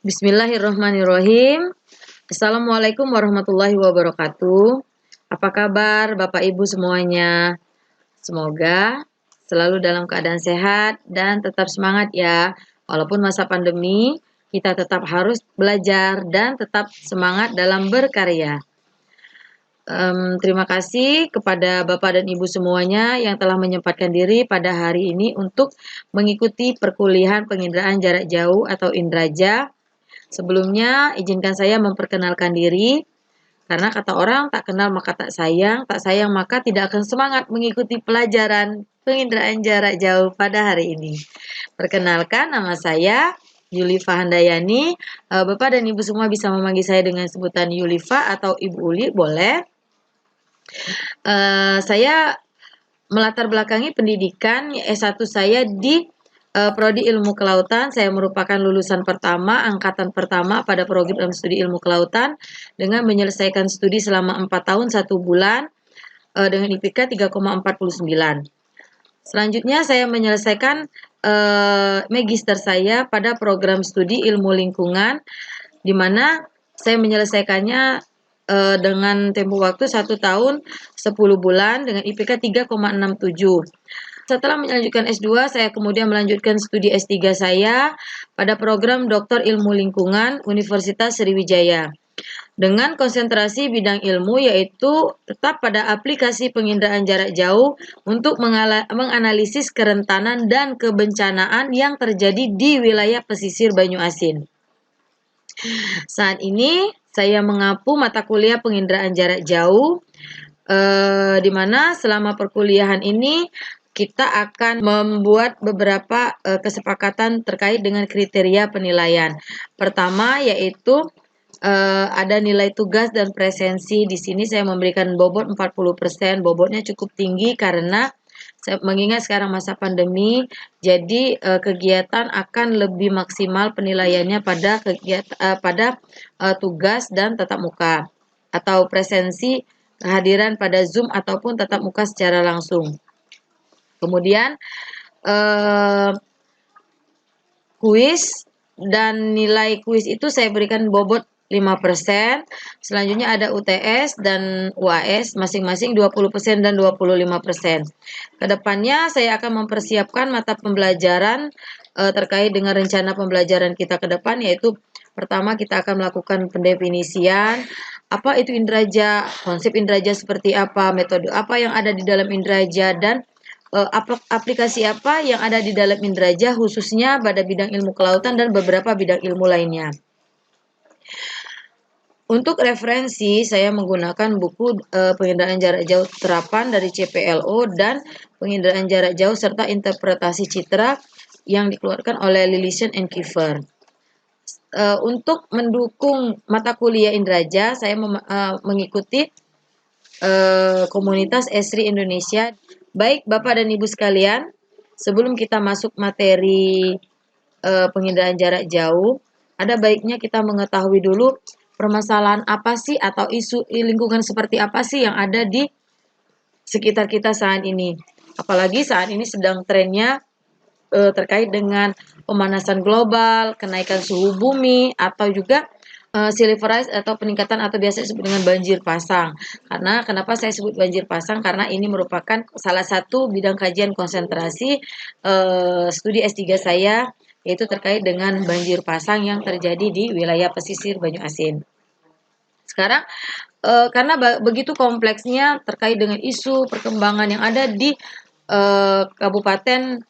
Bismillahirrahmanirrahim. Assalamualaikum warahmatullahi wabarakatuh. Apa kabar Bapak Ibu semuanya? Semoga selalu dalam keadaan sehat dan tetap semangat ya. Walaupun masa pandemi, kita tetap harus belajar dan tetap semangat dalam berkarya. Terima kasih kepada Bapak dan Ibu semuanya yang telah menyempatkan diri pada hari ini untuk mengikuti perkuliahan penginderaan jarak jauh atau Indraja. Sebelumnya, izinkan saya memperkenalkan diri, karena kata orang tak kenal maka tak sayang maka tidak akan semangat mengikuti pelajaran penginderaan jarak jauh pada hari ini. Perkenalkan, nama saya Yulifa Handayani. Bapak dan Ibu semua bisa memanggil saya dengan sebutan Yulifa atau Ibu Uli, boleh. Saya melatar belakangi pendidikan S1 saya di Prodi Ilmu Kelautan. Saya merupakan lulusan pertama, angkatan pertama pada program studi Ilmu Kelautan dengan menyelesaikan studi selama 4 tahun 1 bulan dengan IPK 3,49. Selanjutnya saya menyelesaikan magister saya pada program studi Ilmu Lingkungan, di mana saya menyelesaikannya dengan tempo waktu 1 tahun 10 bulan dengan IPK 3,67. Setelah melanjutkan S2, saya kemudian melanjutkan studi S3 saya pada program Doktor Ilmu Lingkungan Universitas Sriwijaya. Dengan konsentrasi bidang ilmu yaitu tetap pada aplikasi penginderaan jarak jauh untuk menganalisis kerentanan dan kebencanaan yang terjadi di wilayah pesisir Banyuasin. Saat ini saya mengampu mata kuliah penginderaan jarak jauh, di mana selama perkuliahan ini kita akan membuat beberapa kesepakatan terkait dengan kriteria penilaian. Pertama yaitu ada nilai tugas dan presensi. Di sini saya memberikan bobot 40%. Bobotnya cukup tinggi karena mengingat sekarang masa pandemi, jadi kegiatan akan lebih maksimal penilaiannya pada tugas dan tatap muka atau presensi kehadiran pada Zoom ataupun tatap muka secara langsung. Kemudian kuis dan nilai kuis itu saya berikan bobot 5%. Selanjutnya ada UTS dan UAS masing-masing 20% dan 25%. Kedepannya saya akan mempersiapkan mata pembelajaran terkait dengan rencana pembelajaran kita ke depan, yaitu pertama kita akan melakukan pendefinisian apa itu Indraja, konsep Indraja seperti apa, metode apa yang ada di dalam Indraja, dan aplikasi apa yang ada di dalam Indraja khususnya pada bidang ilmu kelautan dan beberapa bidang ilmu lainnya. Untuk referensi, saya menggunakan buku penginderaan jarak jauh terapan dari CPLO dan penginderaan jarak jauh serta interpretasi citra yang dikeluarkan oleh Lillison and Kiefer. Untuk mendukung mata kuliah Indraja, saya mengikuti komunitas Esri Indonesia. Baik Bapak dan Ibu sekalian, sebelum kita masuk materi penginderaan jarak jauh, ada baiknya kita mengetahui dulu permasalahan apa sih atau isu lingkungan seperti apa sih yang ada di sekitar kita saat ini. Apalagi saat ini sedang trennya terkait dengan pemanasan global, kenaikan suhu bumi, atau juga sea level rise atau peningkatan atau biasa disebut dengan banjir pasang. Karena kenapa saya sebut banjir pasang? Karena ini merupakan salah satu bidang kajian konsentrasi studi S3 saya, yaitu terkait dengan banjir pasang yang terjadi di wilayah pesisir Banyuasin. Sekarang karena begitu kompleksnya terkait dengan isu perkembangan yang ada di Kabupaten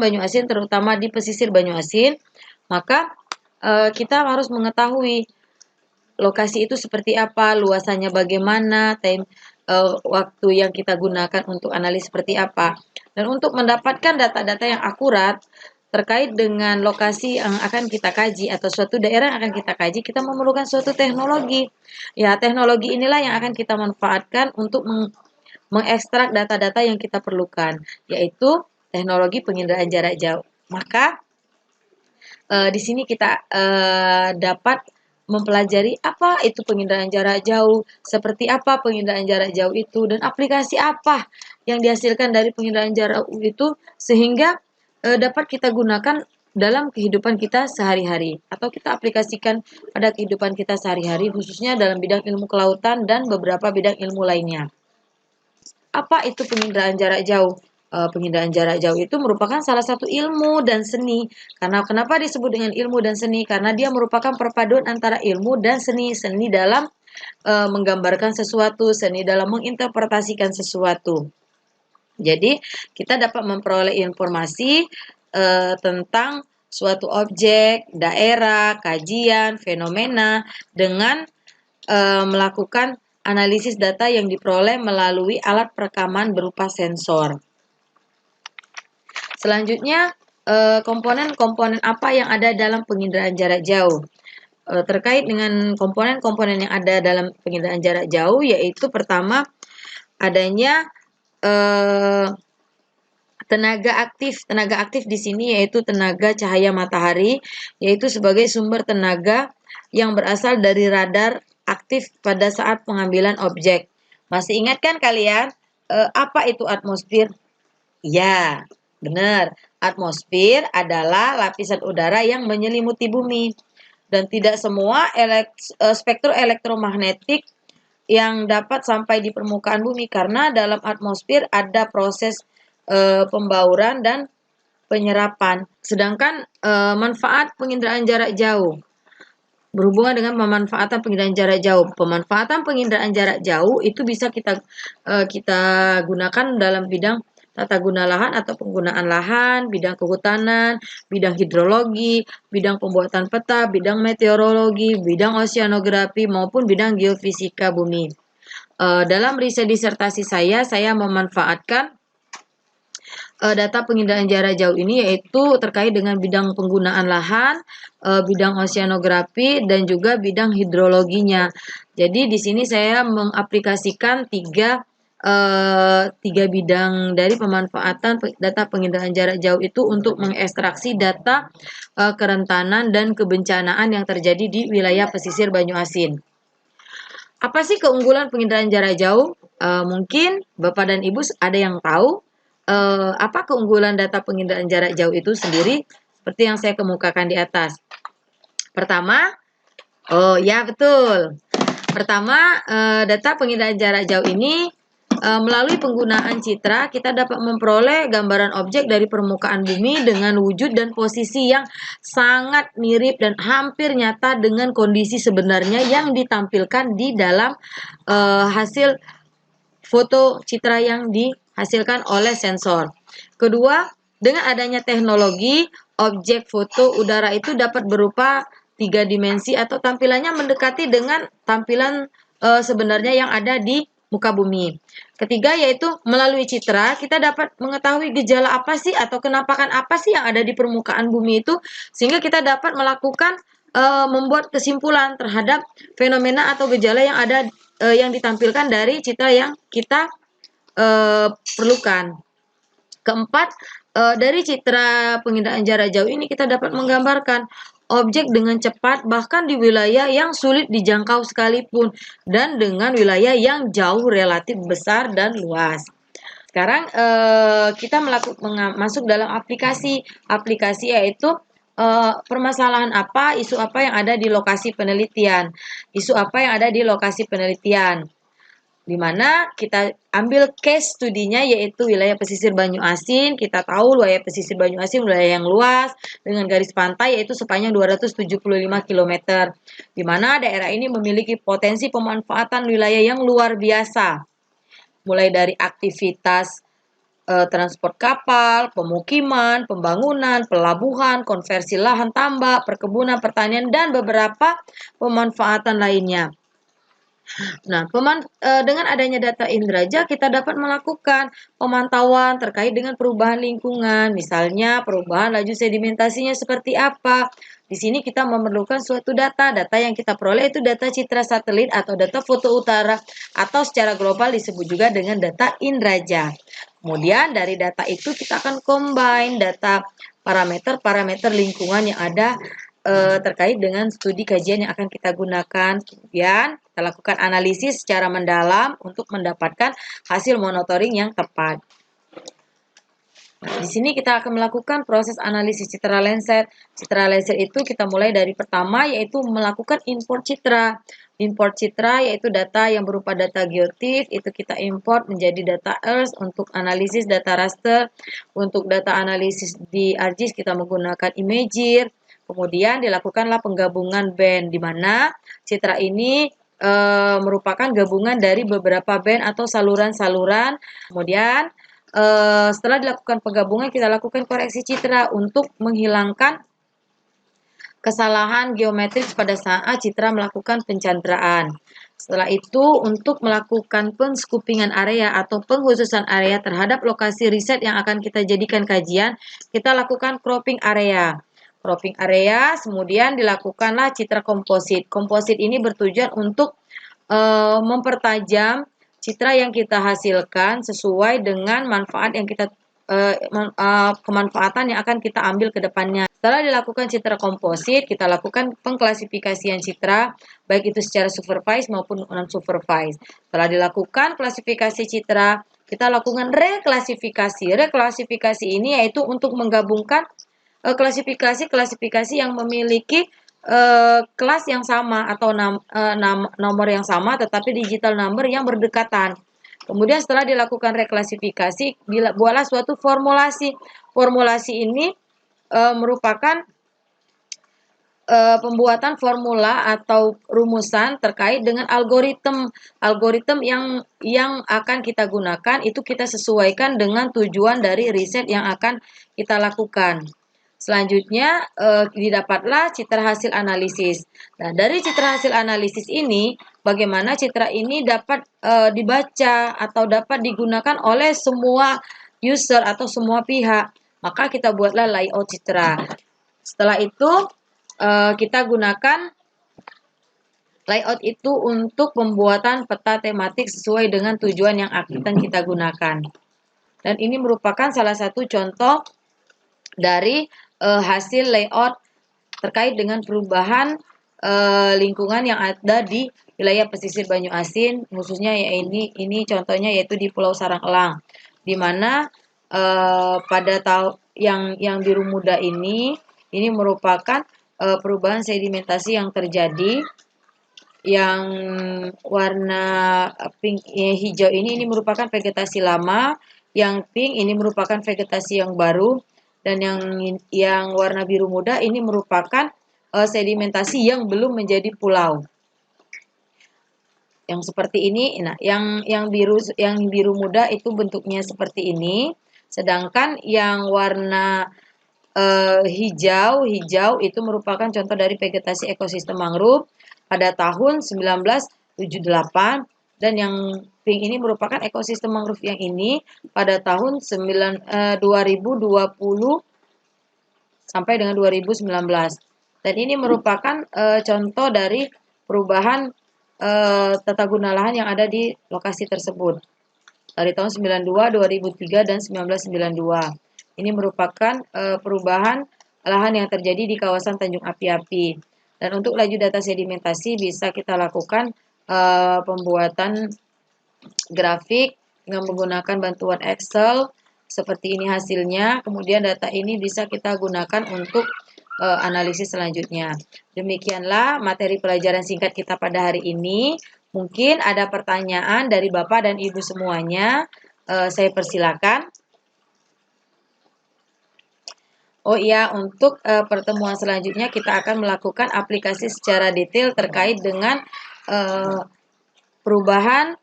Banyuasin, terutama di pesisir Banyuasin, maka kita harus mengetahui lokasi itu seperti apa, luasannya bagaimana, waktu yang kita gunakan untuk analis seperti apa. Dan untuk mendapatkan data-data yang akurat terkait dengan lokasi yang akan kita kaji atau suatu daerah yang akan kita kaji, kita memerlukan suatu teknologi. Ya, teknologi inilah yang akan kita manfaatkan untuk mengekstrak data-data yang kita perlukan, yaitu teknologi penginderaan jarak jauh. Maka di sini kita dapat mempelajari apa itu penginderaan jarak jauh, seperti apa penginderaan jarak jauh itu, dan aplikasi apa yang dihasilkan dari penginderaan jarak jauh itu, sehingga dapat kita gunakan dalam kehidupan kita sehari-hari atau kita aplikasikan pada kehidupan kita sehari-hari khususnya dalam bidang ilmu kelautan dan beberapa bidang ilmu lainnya. Apa itu penginderaan jarak jauh? Penginderaan jarak jauh itu merupakan salah satu ilmu dan seni. Karena kenapa disebut dengan ilmu dan seni? Karena dia merupakan perpaduan antara ilmu dan seni. Seni dalam menggambarkan sesuatu, seni dalam menginterpretasikan sesuatu. Jadi kita dapat memperoleh informasi tentang suatu objek, daerah, kajian, fenomena dengan melakukan analisis data yang diperoleh melalui alat perekaman berupa sensor. Selanjutnya, komponen-komponen apa yang ada dalam penginderaan jarak jauh? Terkait dengan komponen-komponen yang ada dalam penginderaan jarak jauh, yaitu pertama adanya tenaga aktif. Tenaga aktif di sini yaitu tenaga cahaya matahari, yaitu sebagai sumber tenaga yang berasal dari radar aktif pada saat pengambilan objek. Masih ingat kan kalian apa itu atmosfer? Ya, benar. Atmosfer adalah lapisan udara yang menyelimuti bumi. Dan tidak semua spektrum elektromagnetik yang dapat sampai di permukaan bumi karena dalam atmosfer ada proses pembauran dan penyerapan. Sedangkan manfaat penginderaan jarak jauh berhubungan dengan pemanfaatan penginderaan jarak jauh. Pemanfaatan penginderaan jarak jauh itu bisa kita gunakan dalam bidang tata guna lahan atau penggunaan lahan, bidang kehutanan, bidang hidrologi, bidang pembuatan peta, bidang meteorologi, bidang oceanografi maupun bidang geofisika bumi. Dalam riset disertasi saya memanfaatkan data penginderaan jarak jauh ini yaitu terkait dengan bidang penggunaan lahan, bidang oceanografi, dan juga bidang hidrologinya. Jadi di sini saya mengaplikasikan tiga bidang dari pemanfaatan data penginderaan jarak jauh itu untuk mengekstraksi data kerentanan dan kebencanaan yang terjadi di wilayah pesisir Banyuasin. Apa sih keunggulan penginderaan jarak jauh? Mungkin Bapak dan Ibu ada yang tahu apa keunggulan data penginderaan jarak jauh itu sendiri seperti yang saya kemukakan di atas. Pertama, ya betul. Pertama, data penginderaan jarak jauh ini melalui penggunaan citra kita dapat memperoleh gambaran objek dari permukaan bumi dengan wujud dan posisi yang sangat mirip dan hampir nyata dengan kondisi sebenarnya yang ditampilkan di dalam hasil foto citra yang dihasilkan oleh sensor. Kedua, dengan adanya teknologi, objek foto udara itu dapat berupa 3 dimensi atau tampilannya mendekati dengan tampilan sebenarnya yang ada di muka bumi. Ketiga, yaitu melalui citra kita dapat mengetahui gejala apa sih atau kenampakan apa sih yang ada di permukaan bumi itu, sehingga kita dapat melakukan membuat kesimpulan terhadap fenomena atau gejala yang ada yang ditampilkan dari citra yang kita perlukan. Keempat, dari citra penginderaan jarak jauh ini kita dapat menggambarkan objek dengan cepat bahkan di wilayah yang sulit dijangkau sekalipun dan dengan wilayah yang jauh relatif besar dan luas. Sekarang kita masuk dalam aplikasi yaitu permasalahan apa, isu apa yang ada di lokasi penelitian. Isu apa yang ada di lokasi penelitian. Di mana kita ambil case studinya yaitu wilayah pesisir Banyuasin. Kita tahu wilayah pesisir Banyuasin wilayah yang luas dengan garis pantai yaitu sepanjang 275 km. Di mana daerah ini memiliki potensi pemanfaatan wilayah yang luar biasa. Mulai dari aktivitas transport kapal, pemukiman, pembangunan, pelabuhan, konversi lahan tambak, perkebunan, pertanian, dan beberapa pemanfaatan lainnya. Nah, dengan adanya data Indraja kita dapat melakukan pemantauan terkait dengan perubahan lingkungan, misalnya perubahan laju sedimentasinya seperti apa. Di sini kita memerlukan suatu data yang kita peroleh itu data citra satelit atau data foto utara atau secara global disebut juga dengan data Indraja. Kemudian dari data itu kita akan combine data parameter lingkungan yang ada terkait dengan studi kajian yang akan kita gunakan. Kemudian kita lakukan analisis secara mendalam untuk mendapatkan hasil monitoring yang tepat. Di sini kita akan melakukan proses analisis citra Lensset. Citra Lensset itu kita mulai dari pertama yaitu melakukan import citra. Import citra yaitu data yang berupa data geotiff, itu kita import menjadi data Earth untuk analisis data raster. Untuk data analisis di ArcGIS kita menggunakan Imagine. Kemudian dilakukanlah penggabungan band di mana citra ini merupakan gabungan dari beberapa band atau saluran-saluran. Kemudian setelah dilakukan penggabungan, kita lakukan koreksi citra untuk menghilangkan kesalahan geometris pada saat citra melakukan pencanderaan. Setelah itu, untuk melakukan penscopingan area atau pengkhususan area terhadap lokasi riset yang akan kita jadikan kajian, kita lakukan cropping area. Cropping area, kemudian dilakukanlah citra komposit. Komposit ini bertujuan untuk mempertajam citra yang kita hasilkan sesuai dengan manfaat yang kita kemanfaatan yang akan kita ambil ke depannya. Setelah dilakukan citra komposit, kita lakukan pengklasifikasian citra, baik itu secara supervised maupun non-supervised. Setelah dilakukan klasifikasi citra, kita lakukan reklasifikasi. Reklasifikasi ini yaitu untuk menggabungkan klasifikasi-klasifikasi yang memiliki kelas yang sama atau nomor yang sama tetapi digital number yang berdekatan. Kemudian setelah dilakukan reklasifikasi, buatlah suatu formulasi. Formulasi ini merupakan pembuatan formula atau rumusan terkait dengan algoritma yang akan kita gunakan itu kita sesuaikan dengan tujuan dari riset yang akan kita lakukan. Selanjutnya didapatlah citra hasil analisis. Nah, dari citra hasil analisis ini, bagaimana citra ini dapat dibaca atau dapat digunakan oleh semua user atau semua pihak. Maka kita buatlah layout citra. Setelah itu kita gunakan layout itu untuk pembuatan peta tematik sesuai dengan tujuan yang akan kita gunakan. Dan ini merupakan salah satu contoh dari hasil layout terkait dengan perubahan lingkungan yang ada di wilayah pesisir Banyuasin, khususnya ya ini contohnya yaitu di Pulau Sarang-Elang, di mana pada tahun yang biru muda ini merupakan perubahan sedimentasi yang terjadi. Yang warna pink hijau ini merupakan vegetasi lama, yang pink ini merupakan vegetasi yang baru. Dan yang warna biru muda ini merupakan sedimentasi yang belum menjadi pulau. Yang seperti ini, nah yang biru muda itu bentuknya seperti ini, sedangkan yang warna hijau itu merupakan contoh dari vegetasi ekosistem mangrove pada tahun 1978. Dan yang pink ini merupakan ekosistem mangrove yang ini pada tahun 2020 sampai dengan 2019. Dan ini merupakan contoh dari perubahan tata guna lahan yang ada di lokasi tersebut. Dari tahun 92, 2003, dan 1992. Ini merupakan perubahan lahan yang terjadi di kawasan Tanjung Api-Api. Dan untuk laju data sedimentasi bisa kita lakukan pembuatan grafik dengan menggunakan bantuan Excel. Seperti ini hasilnya. Kemudian data ini bisa kita gunakan untuk analisis selanjutnya. Demikianlah materi pelajaran singkat kita pada hari ini. Mungkin ada pertanyaan dari Bapak dan Ibu semuanya. Saya persilakan. Oh iya, untuk pertemuan selanjutnya kita akan melakukan aplikasi secara detail terkait dengan perubahan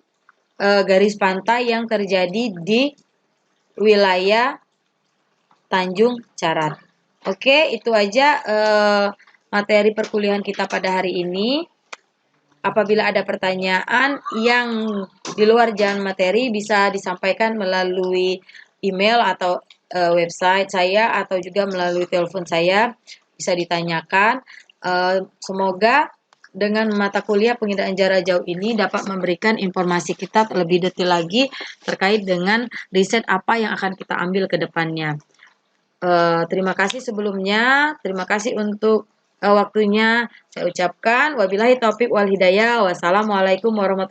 garis pantai yang terjadi di wilayah Tanjung Carat. Oke, itu aja materi perkuliahan kita pada hari ini. Apabila ada pertanyaan yang di luar jalan materi bisa disampaikan melalui email atau website saya atau juga melalui telepon saya bisa ditanyakan. Semoga dengan mata kuliah pengindaan jarak jauh ini dapat memberikan informasi kita lebih detail lagi terkait dengan riset apa yang akan kita ambil ke depannya. Terima kasih sebelumnya. Terima kasih untuk waktunya saya ucapkan. Wabillahi taufik wal hidayah. Wassalamualaikum warahmatullahi wabarakatuh.